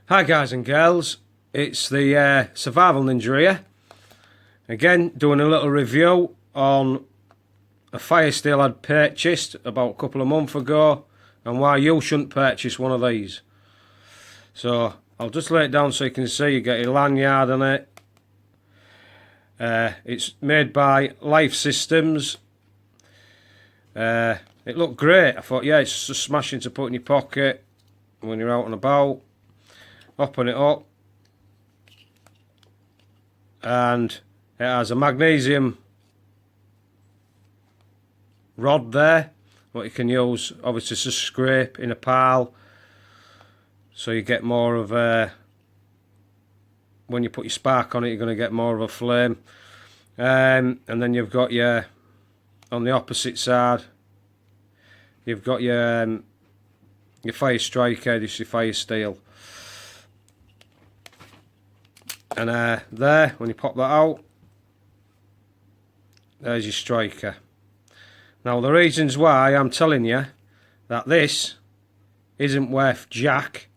Hi guys and girls, it's the Survival Ninja here. Again, doing a little review on a fire steel I'd purchased about a couple of months ago and why you shouldn't purchase one of these. So I'll just lay it down so you can see. You get your lanyard on it. It's made by Lifesystems. It looked great. I thought, yeah, it's just smashing to put in your pocket when you're out and about. Open it up, and it has a magnesium rod there, what you can use obviously to scrape in a pile, so you get more of a, when you put your spark on it, you're going to get more of a flame. And then you've got your, on the opposite side, you've got your fire striker, this is your fire steel. And there, when you pop that out, there's your striker. Now the reasons why I'm telling you that this isn't worth jack,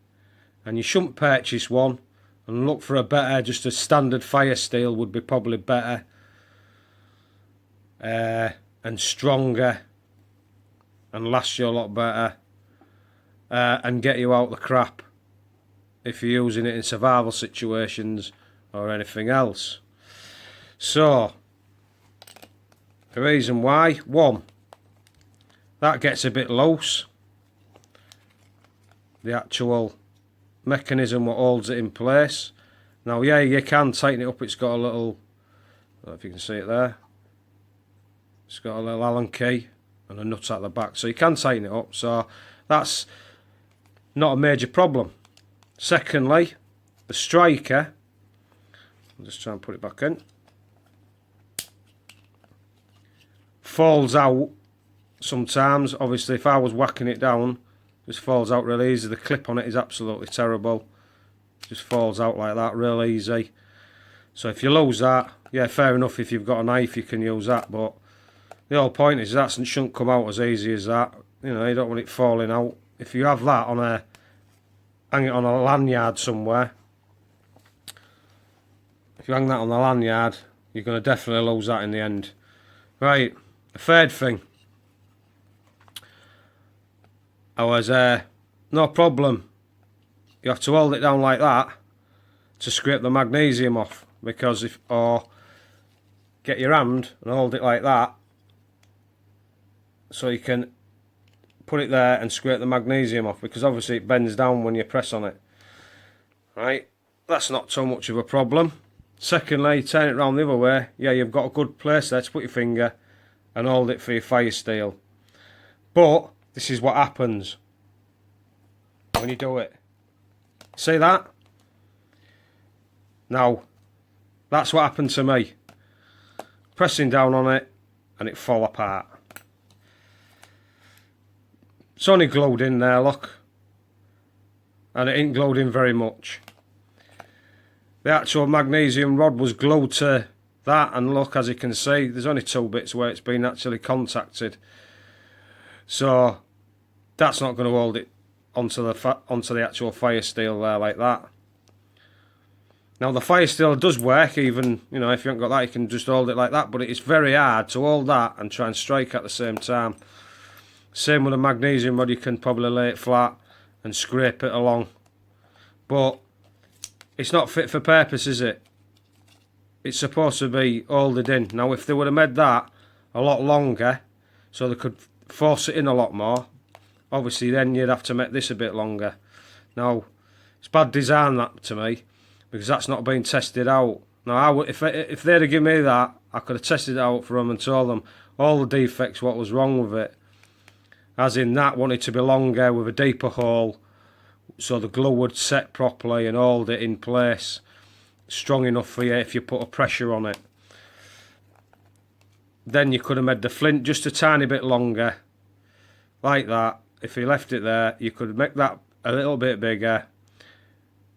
and you shouldn't purchase one, and look for a better, just a standard fire steel would be probably better, and stronger, and last you a lot better, and get you out the crap if you're using it in survival situations or anything else. So the reason why, one, that gets a bit loose, the actual mechanism what holds it in place. Now yeah, you can tighten it up. It's got a little, I don't know if you can see it there, it's got a little Allen key and a nut at the back, so you can tighten it up, so that's not a major problem. Secondly, the striker, I'll just try and put it back in, falls out sometimes. Obviously if I was whacking it down, it just falls out really easy. The clip on it is absolutely terrible, it just falls out like that real easy. So if you lose that, yeah, fair enough, if you've got a knife you can use that, but the whole point is that shouldn't come out as easy as that. You know, you don't want it falling out. If you have that on a, hang it on a lanyard somewhere, if you hang that on the lanyard, you're going to definitely lose that in the end. Right, the third thing, I was, no problem, you have to hold it down like that to scrape the magnesium off, because if, or get your hand and hold it like that so you can put it there and scrape the magnesium off, because obviously it bends down when you press on it. Right, that's not so much of a problem. Secondly, turn it round the other way, yeah, you've got a good place there to put your finger and hold it for your fire steel. But this is what happens when you do it. See that? Now, that's what happened to me. Pressing down on it and it fell apart. It's only glued in there, look, and it ain't glued in very much. The actual magnesium rod was glued to that, and look, as you can see, there's only two bits where it's been actually contacted. So that's not going to hold it onto the actual fire steel there like that. Now the fire steel does work, even, you know, if you haven't got that, you can just hold it like that, but it's very hard to hold that and try and strike at the same time. Same with a magnesium rod, you can probably lay it flat and scrape it along, but it's not fit for purpose, is it? It's supposed to be holded in. Now if they would have made that a lot longer so they could force it in a lot more, obviously then you'd have to make this a bit longer. Now it's bad design, that, to me, because that's not been tested out. Now if they'd have given me that, I could have tested it out for them and told them all the defects, what was wrong with it. As in, that wanted to be longer with a deeper hole, so the glue would set properly and hold it in place, strong enough for you if you put a pressure on it. Then you could have made the flint just a tiny bit longer, like that. If you left it there, you could make that a little bit bigger,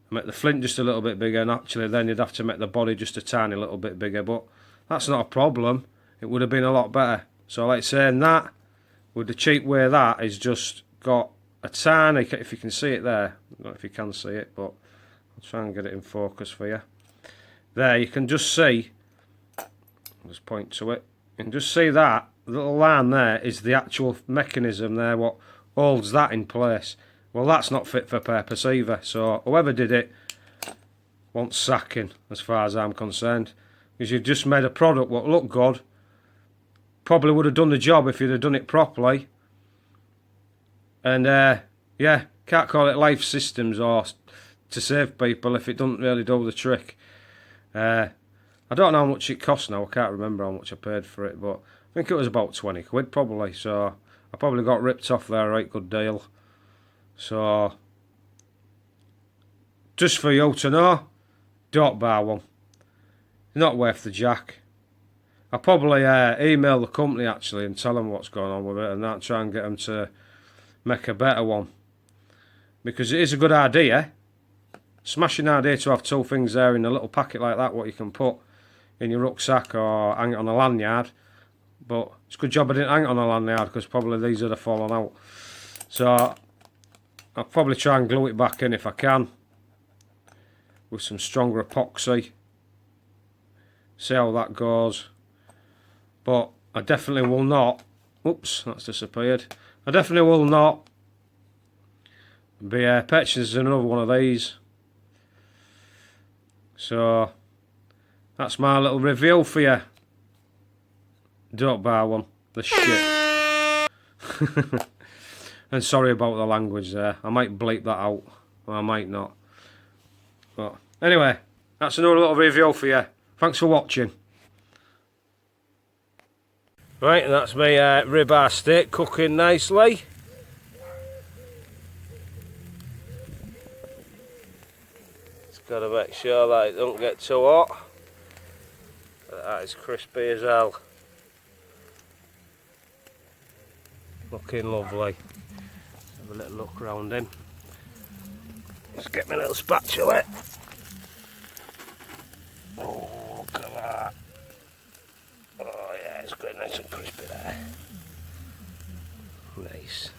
make the flint just a little bit bigger, and actually then you'd have to make the body just a tiny little bit bigger, but that's not a problem. It would have been a lot better. So like saying that, with the cheap way that is just got a tiny, if you can see it there, I don't know if you can see it, but I'll try and get it in focus for you. There, you can just see, I'll just point to it, you can just see that little line there is the actual mechanism there, what holds that in place. Well, that's not fit for purpose either, so whoever did it wants sacking as far as I'm concerned, because you've just made a product what looked good, probably would have done the job if you'd have done it properly, and yeah, can't call it Lifesystems or to save people if it doesn't really do the trick. I don't know how much it cost now, I can't remember how much I paid for it, but I think it was about 20 quid probably, so I probably got ripped off there, a right good deal. So, just for you to know, don't buy one. Not worth the jack. I'll probably email the company actually and tell them what's going on with it, and that, try and get them to make a better one. Because it is a good idea. Smashing idea to have two things there in a little packet like that, what you can put in your rucksack or hang it on a lanyard. But it's a good job I didn't hang it on a lanyard, because probably these would have fallen out. So I'll probably try and glue it back in if I can, with some stronger epoxy. See how that goes. But I definitely will not, oops, that's disappeared. I definitely will not be purchasing another one of these. So that's my little review for you. Don't buy one. The shit. And sorry about the language there. I might bleep that out, or I might not. But anyway, that's another little review for you. Thanks for watching. Right, and that's my ribeye steak cooking nicely. Just got to make sure that it don't get too hot. But that is crispy as hell. Looking lovely. Have a little look round him. Just get my little spatula. Oh, look at that. Oh yeah, it's getting nice and crispy there. Nice.